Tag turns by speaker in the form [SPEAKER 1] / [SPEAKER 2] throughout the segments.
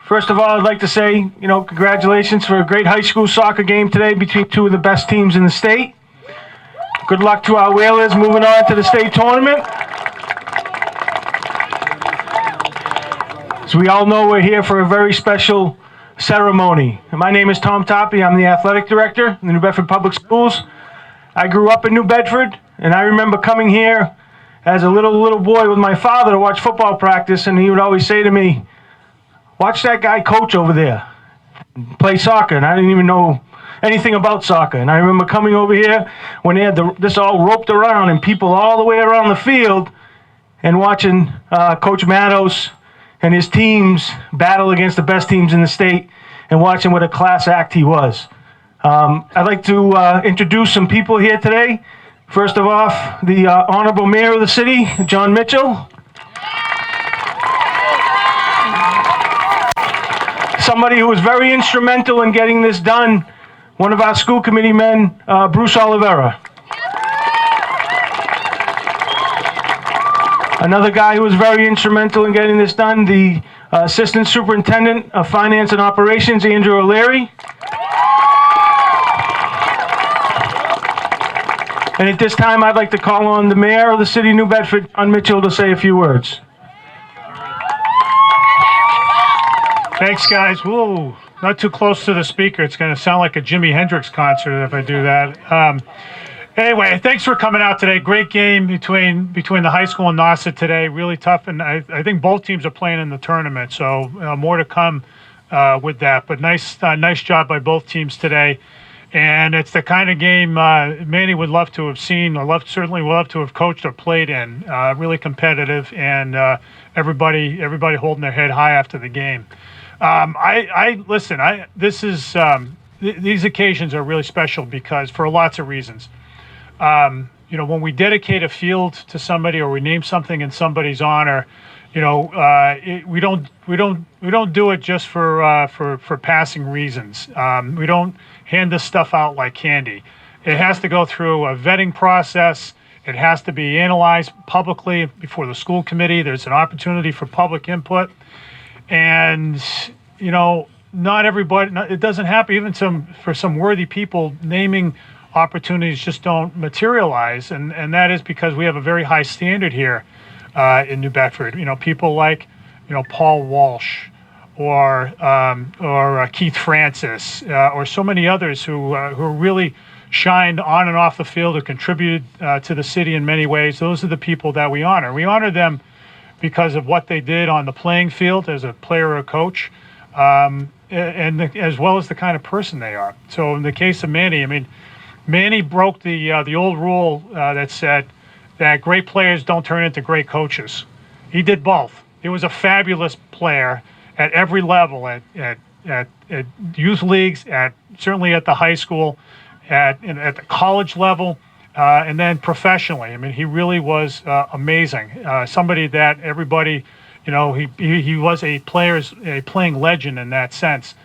[SPEAKER 1] First of all, I'd like to say, congratulations for a great high school soccer game today between two of the best teams in the state. Good luck to our Whalers moving on to the state tournament. As we all know, we're here for a very special ceremony. My name is Tom Toppy. I'm the athletic director in the New Bedford Public Schools. I grew up in New Bedford, and I remember coming here as a little boy with my father to watch football practice, and he would always say to me, "Watch that guy coach over there, play soccer." And I didn't even know anything about soccer. And I remember coming over here when they had this all roped around and people all the way around the field and watching Coach Matos and his teams battle against the best teams in the state and watching what a class act he was. I'd like to introduce some people here today. First of all, the Honorable Mayor of the city, Jon Mitchell. Somebody who was very instrumental in getting this done, one of our school committee men, Bruce Oliveira. Another guy who was very instrumental in getting this done, the Assistant Superintendent of Finance and Operations, Andrew O'Leary. And at this time, I'd like to call on the Mayor of the City of New Bedford, Jon Mitchell, to say a few words.
[SPEAKER 2] Thanks, guys. Whoa, not too close to the speaker. It's going to sound like a Jimi Hendrix concert if I do that. Anyway, thanks for coming out today. Great game between the high school and NASA today. Really tough, and I think both teams are playing in the tournament, so more to come with that. But nice job by both teams today. And it's the kind of game Manny would love to have seen, or certainly would love to have coached or played in. Really competitive, and everybody holding their head high after the game. These occasions are really special because for lots of reasons. When we dedicate a field to somebody or we name something in somebody's honor, we don't do it just for passing reasons. We don't hand this stuff out like candy. It has to go through a vetting process. It has to be analyzed publicly before the school committee. There's an opportunity for public input. And, not everybody, it doesn't happen. Even for some worthy people, naming opportunities just don't materialize. And that is because we have a very high standard here in New Bedford. People like, Paul Walsh or Keith Francis or so many others who really shined on and off the field, who contributed to the city in many ways. Those are the people that we honor. We honor them because of what they did on the playing field as a player or a coach, as well as the kind of person they are. So in the case of Manny, Manny broke the old rule that said that great players don't turn into great coaches. He did both. He was a fabulous player at every level, at youth leagues, certainly at the high school, at the college level, and then professionally. He really was amazing. Somebody that everybody, he was a playing legend in that sense.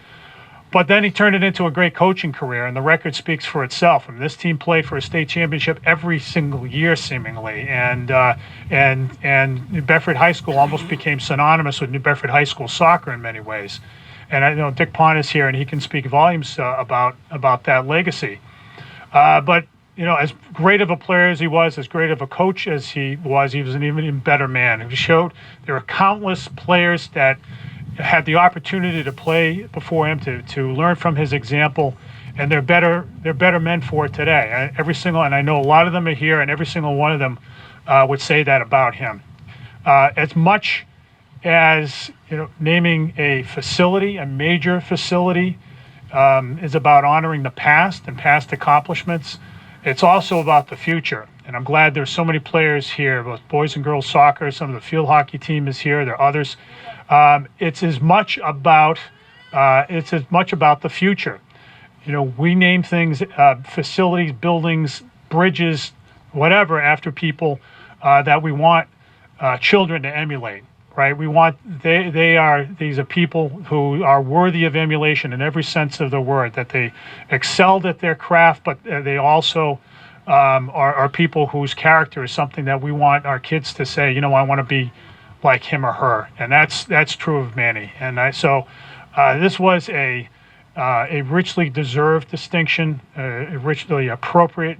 [SPEAKER 2] But then he turned it into a great coaching career, and the record speaks for itself. This team played for a state championship every single year, seemingly, and New Bedford High School almost became synonymous with New Bedford High School soccer in many ways. And I know Dick Pond is here, and he can speak volumes about that legacy. But as great of a player as he was, as great of a coach as he was an even better man. He showed there are countless players that had the opportunity to play before him, to learn from his example, and they're better men for it today. And I know a lot of them are here, and every single one of them would say that about him. As much as naming a facility, a major facility, is about honoring the past and past accomplishments. It's also about the future. And I'm glad there's so many players here, both boys and girls soccer. Some of the field hockey team is here. There are others. It's as much about the future. We name things, facilities, buildings, bridges, whatever, after people that we want children to emulate, right? These are people who are worthy of emulation in every sense of the word, that they excelled at their craft, but they also are people whose character is something that we want our kids to say, I want to be like him or her. And that's true of Manny. And so this was a richly deserved distinction, a richly appropriate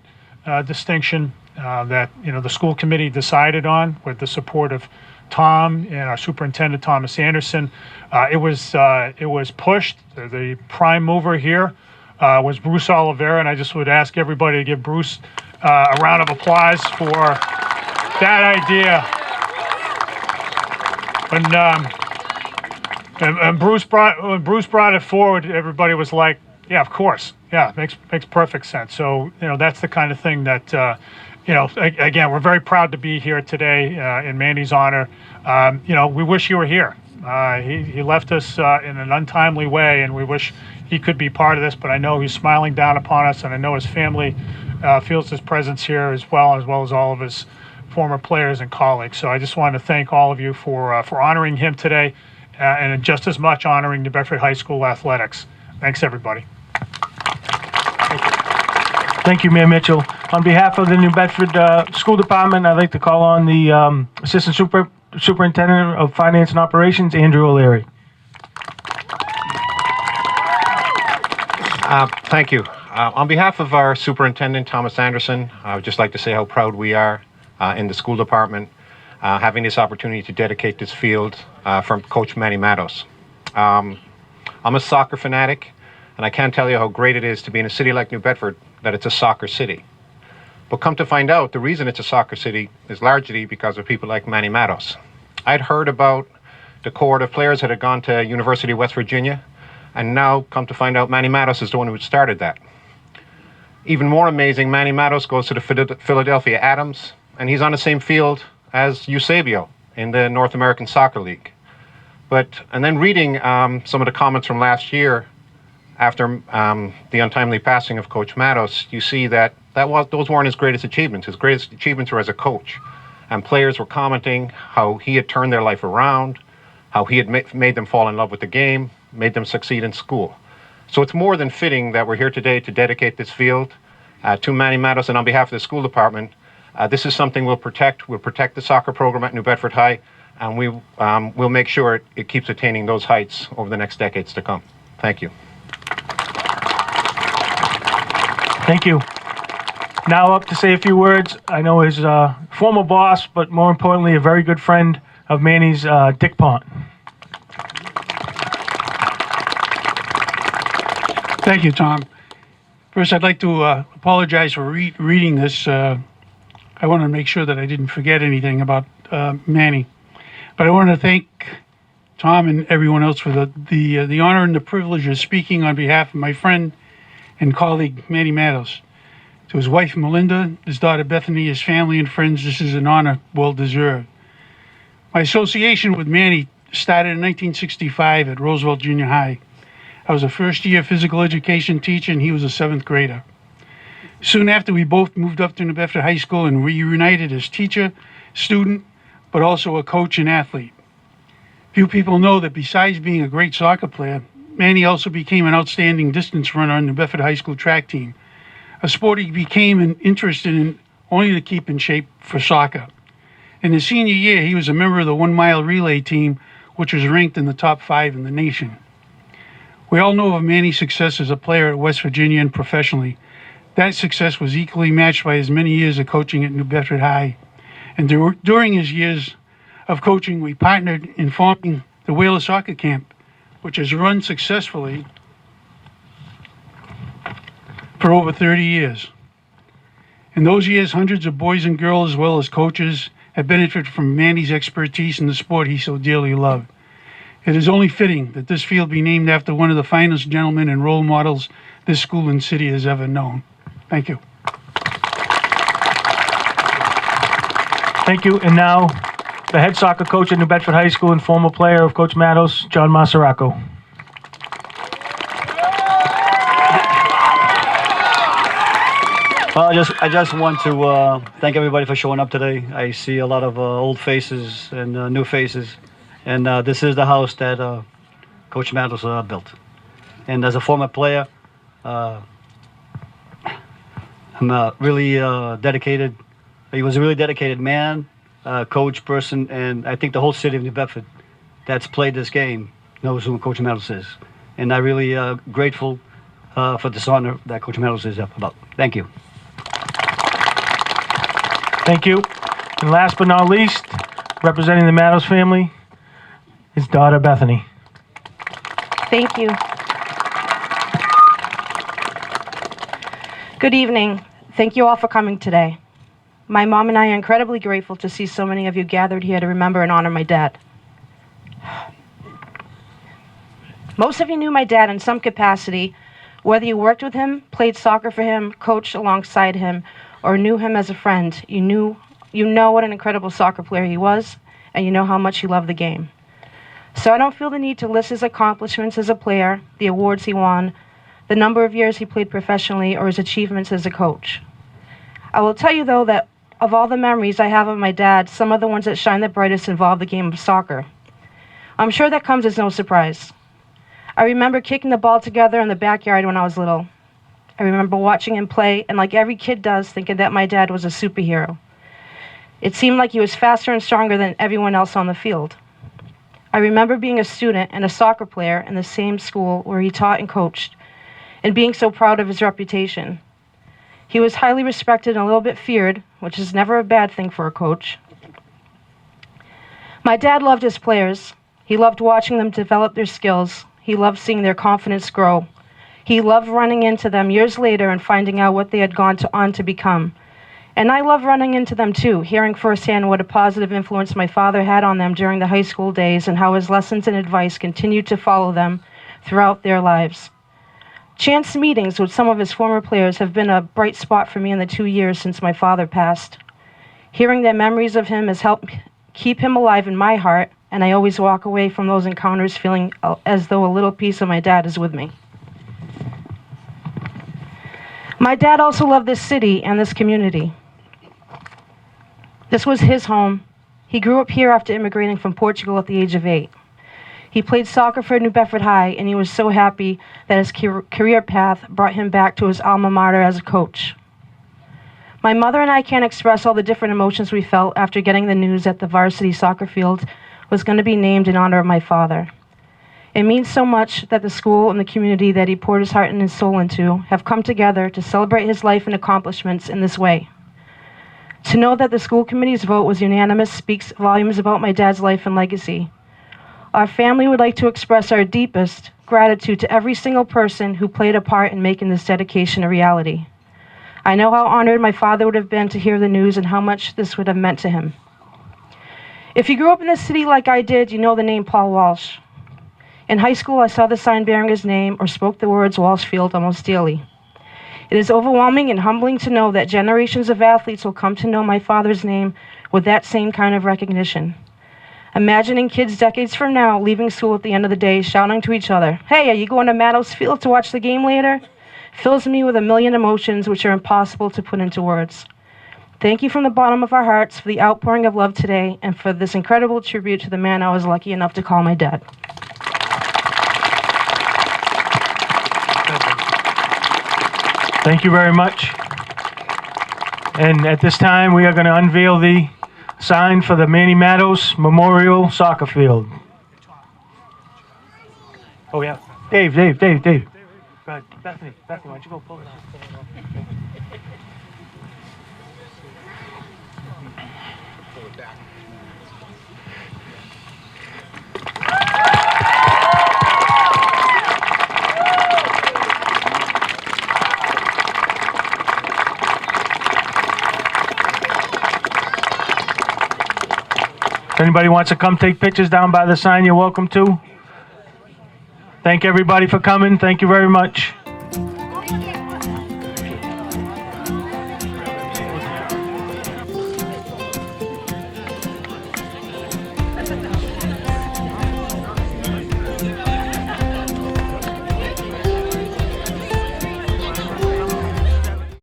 [SPEAKER 2] distinction that the school committee decided on with the support of Tom and our superintendent Thomas Anderson. It was pushed. The prime mover here was Bruce Oliveira, and I just would ask everybody to give Bruce a round of applause for that idea. When Bruce brought it forward, everybody was like, "Yeah, of course, yeah, makes perfect sense." So that's the kind of thing that again, we're very proud to be here today in Manny's honor. We wish you were here. He left us in an untimely way, and we wish he could be part of this. But I know he's smiling down upon us, and I know his family feels his presence here as well as all of his former players and colleagues. So I just want to thank all of you for honoring him today, and just as much honoring New Bedford High School athletics. Thanks, everybody.
[SPEAKER 1] Thank you, Mayor Mitchell. On behalf of the New Bedford School Department, I'd like to call on the Assistant Superintendent of Finance and Operations, Andrew O'Leary.
[SPEAKER 3] Thank you. On behalf of our Superintendent, Thomas Anderson, I would just like to say how proud we are in the school department having this opportunity to dedicate this field from Coach Manny Matos. I'm a soccer fanatic, and I can't tell you how great it is to be in a city like New Bedford that it's a soccer city. But come to find out, the reason it's a soccer city is largely because of people like Manny Matos. I'd heard about the cohort of players that had gone to University of West Virginia, and now come to find out Manny Matos is the one who started that. Even more amazing, Manny Matos goes to the Philadelphia Atoms, and he's on the same field as Eusebio in the North American Soccer League. And then reading some of the comments from last year after the untimely passing of Coach Matos, you see that those weren't his greatest achievements. His greatest achievements were as a coach. And players were commenting how he had turned their life around, how he had made them fall in love with the game, made them succeed in school. So it's more than fitting that we're here today to dedicate this field to Manny Matos, and on behalf of the school department, this is something we'll protect. We'll protect the soccer program at New Bedford High, and we'll make sure it keeps attaining those heights over the next decades to come. Thank you.
[SPEAKER 1] Thank you. Now up to say a few words, I know his former boss, but more importantly, a very good friend of Manny's, Dick Pont.
[SPEAKER 4] Thank you, Tom. First, I'd like to apologize for reading this. I want to make sure that I didn't forget anything about Manny. But I want to thank Tom and everyone else for the honor and the privilege of speaking on behalf of my friend and colleague, Manny Matos. To his wife, Melinda, his daughter, Bethany, his family and friends, this is an honor well deserved. My association with Manny started in 1965 at Roosevelt Junior High. I was a first-year physical education teacher, and he was a seventh grader. Soon after, we both moved up to New Bedford High School and reunited as teacher, student, but also a coach and athlete. Few people know that besides being a great soccer player, Manny also became an outstanding distance runner on the Bedford High School track team, a sport he became interested in only to keep in shape for soccer. In his senior year, he was a member of the 1 mile relay team, which was ranked in the top 5 in the nation. We all know of Manny's success as a player at West Virginia and professionally. That success was equally matched by his many years of coaching at New Bedford High. And during his years of coaching, we partnered in forming the Whaler Soccer Camp, which has run successfully for over 30 years. In those years, hundreds of boys and girls, as well as coaches, have benefited from Manny's expertise in the sport he so dearly loved. It is only fitting that this field be named after one of the finest gentlemen and role models this school and city has ever known. Thank you.
[SPEAKER 1] Thank you. And now, the head soccer coach at New Bedford High School and former player of Coach Matos, John Massaraco.
[SPEAKER 5] Well, I just want to thank everybody for showing up today. I see a lot of old faces and new faces, and this is the house that Coach Matos built. And as a former player, I'm really dedicated. He was a really dedicated man, coach, person, and I think the whole city of New Bedford that's played this game knows who Coach Matos is. And I'm really grateful for this honor that Coach Matos is about. Thank you.
[SPEAKER 1] Thank you. And last but not least, representing the Matos family, his daughter Bethany.
[SPEAKER 6] Thank you. Good evening. Thank you all for coming today. My mom and I are incredibly grateful to see so many of you gathered here to remember and honor my dad. Most of you knew my dad in some capacity, whether you worked with him, played soccer for him, coached alongside him, or knew him as a friend. You know what an incredible soccer player he was, and you know how much he loved the game. So I don't feel the need to list his accomplishments as a player, the awards he won, the number of years he played professionally, or his achievements as a coach. I will tell you, though, that of all the memories I have of my dad, some of the ones that shine the brightest involve the game of soccer. I'm sure that comes as no surprise. I remember kicking the ball together in the backyard when I was little. I remember watching him play, and like every kid does, thinking that my dad was a superhero. It seemed like he was faster and stronger than everyone else on the field. I remember being a student and a soccer player in the same school where he taught and coached, and being so proud of his reputation. He was highly respected and a little bit feared, which is never a bad thing for a coach. My dad loved his players. He loved watching them develop their skills. He loved seeing their confidence grow. He loved running into them years later and finding out what they had gone on to become. And I love running into them too, hearing firsthand what a positive influence my father had on them during the high school days and how his lessons and advice continued to follow them throughout their lives. Chance meetings with some of his former players have been a bright spot for me in the 2 years since my father passed. Hearing their memories of him has helped keep him alive in my heart, and I always walk away from those encounters feeling as though a little piece of my dad is with me. My dad also loved this city and this community. This was his home. He grew up here after immigrating from Portugal at the age of 8. He played soccer for New Bedford High, and he was so happy that his career path brought him back to his alma mater as a coach. My mother and I can't express all the different emotions we felt after getting the news that the varsity soccer field was going to be named in honor of my father. It means so much that the school and the community that he poured his heart and his soul into have come together to celebrate his life and accomplishments in this way. To know that the school committee's vote was unanimous speaks volumes about my dad's life and legacy. Our family would like to express our deepest gratitude to every single person who played a part in making this dedication a reality. I know how honored my father would have been to hear the news and how much this would have meant to him. If you grew up in the city like I did, you know the name Paul Walsh. In high school, I saw the sign bearing his name or spoke the words Walsh Field almost daily. It is overwhelming and humbling to know that generations of athletes will come to know my father's name with that same kind of recognition. Imagining kids decades from now leaving school at the end of the day shouting to each other, "Hey, are you going to Matos Field to watch the game later?" fills me with a million emotions which are impossible to put into words. Thank you from the bottom of our hearts for the outpouring of love today and for this incredible tribute to the man I was lucky enough to call my dad.
[SPEAKER 1] Thank you very much. And at this time, we are going to unveil the sign for the Manny Matos Memorial Soccer Field. Oh, yeah. Dave. Go ahead. Bethany, why don't you go pull it out? If anybody wants to come take pictures down by the sign, you're welcome to. Thank everybody for coming. Thank you very much.